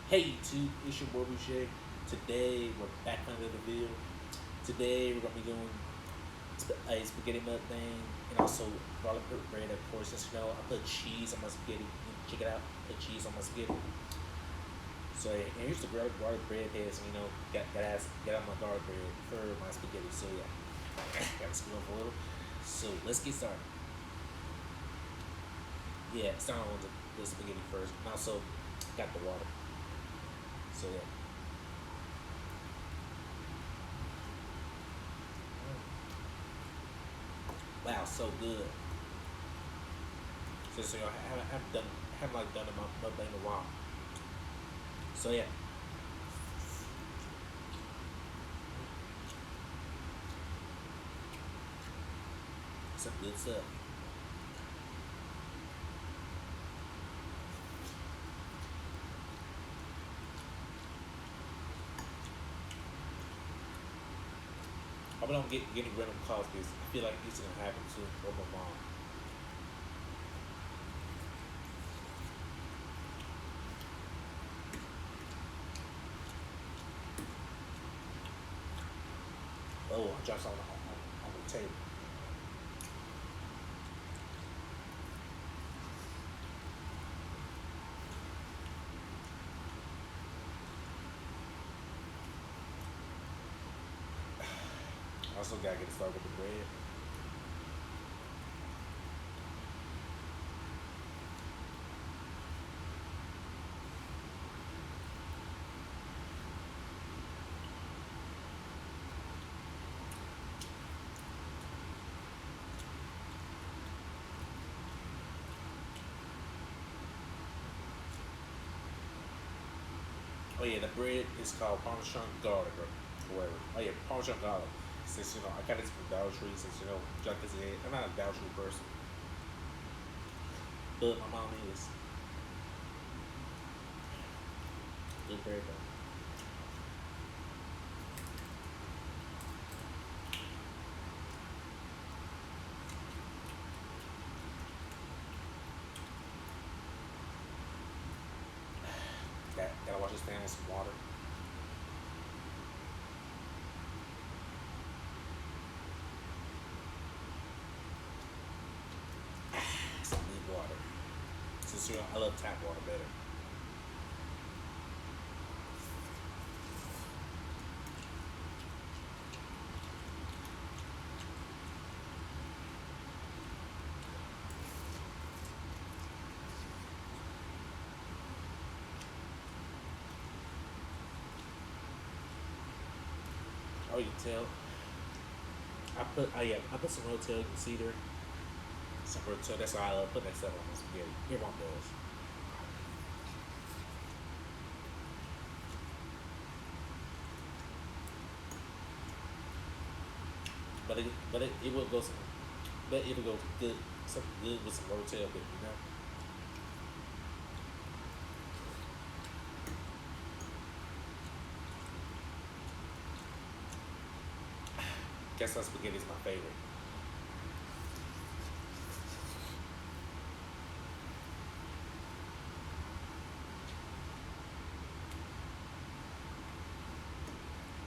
Hey YouTube, it's your boy Boucher. Today we're back under the video. Today we're gonna be doing a spaghetti mukbang and also garlic bread. Of course, as you know, I put cheese on my spaghetti. Check it out, put cheese on my spaghetti. So and here's the garlic bread heads. Got out my garlic bread for my spaghetti. So yeah, gotta screw up a little. So let's get started. Yeah, start on the spaghetti first. And also got the water. So yeah. Wow, so good. Since haven't like done it my mukbang in a while. So yeah, some good stuff. I hope I don't get any random calls because I feel like this is gonna happen soon or my mom. Oh, I dropped something on the table. I also gotta get started with the bread. Oh yeah, the bread is called Parmesan garlic or whatever. Oh yeah, Parmesan garlic. Since I got this from Dollar Tree. Since Jack is I'm not a Dollar Tree person, but my mom is. Good bread though. Gotta wash this pan with some water. Some good water. Since I love tap water better. Oh, you can tell. I put some Rotel cedar, some Rotel. That's why I love putting that stuff on my spaghetti. Your mom does, it will go some, but it'll go good, something good with some Rotel, but. Guess that spaghetti is my favorite.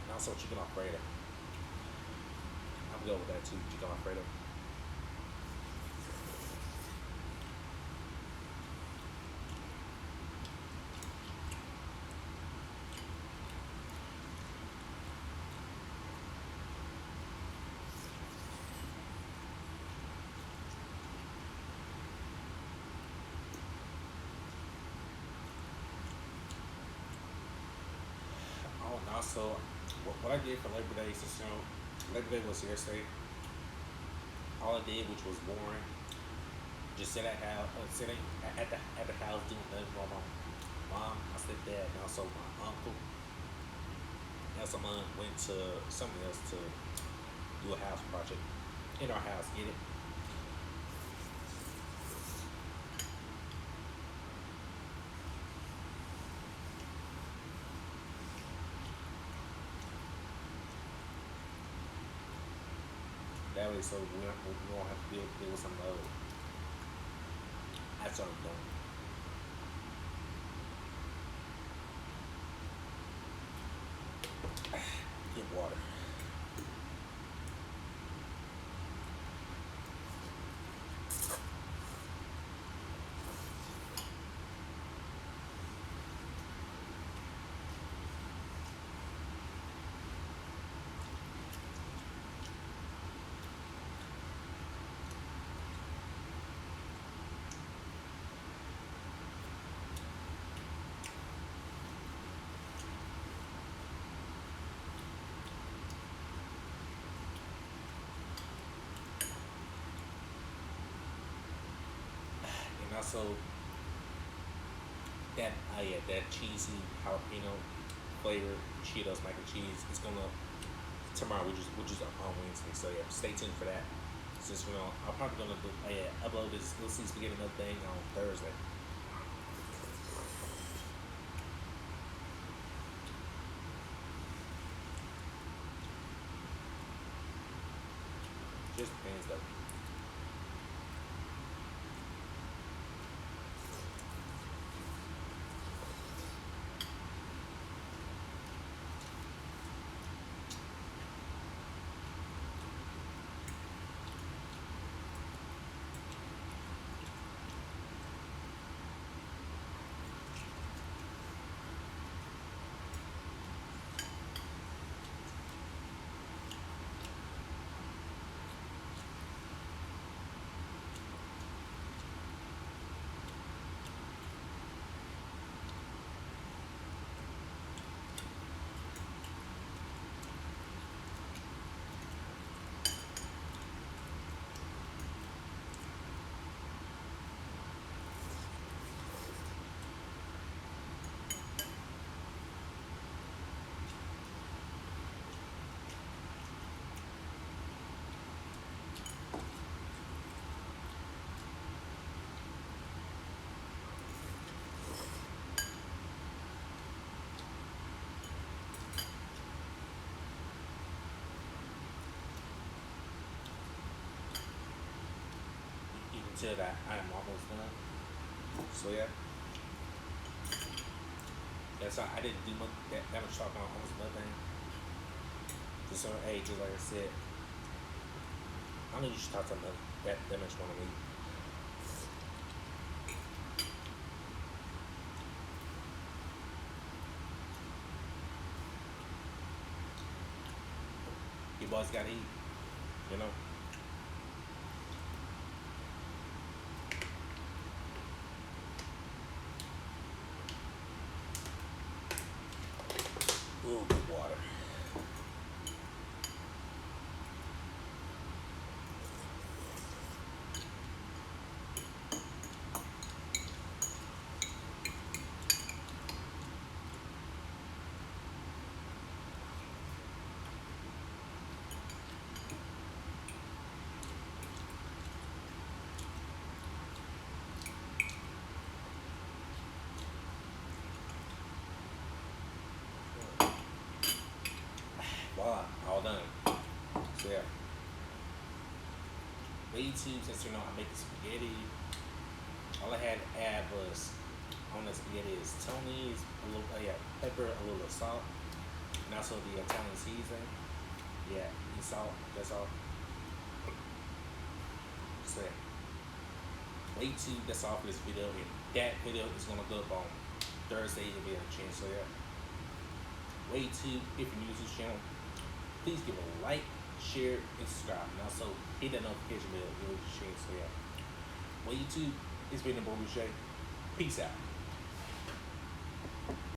And also chicken Alfredo. I'm good with that too. Chicken Alfredo. Oh, and also what I did for Labor Day, since Labor Day was yesterday. All I did, which was boring, just sit at the house doing nothing while my mom, my stepdad, and also my uncle, and some aunt went to something else to do a house project in our house. Get it? That way, so we won't have to deal with some other. That's what I'm doing. also that yeah, that cheesy jalapeno flavor Cheetos mac and cheese is gonna tomorrow, which is on Wednesday. So yeah, stay tuned for that. Since I'm probably gonna do, yeah, upload this Little C Spaghetti Milk thing on Thursday. Just depends though. You can tell that I am almost done. So yeah, that's all. I didn't do much, that much talking on almost nothing. To a certain age, like I said, I know you should talk to them that much more than me. Your boys gotta eat, you know. Ooh, good water. Voila, all done. So yeah, way too since I make the spaghetti. All I had to add was on the spaghetti is Tony's, a little yeah, pepper, a little salt, and also the Italian seasoning. Yeah, and salt. That's all. So yeah, way too. That's all for this video. And that video is gonna go up on Thursday. It'll be a chance. So yeah, way too. If you're new to this channel, please give a like, share, and subscribe, and also hit that notification bell. It will change. So yeah, way too. It's been the Boy Boucher. Peace out.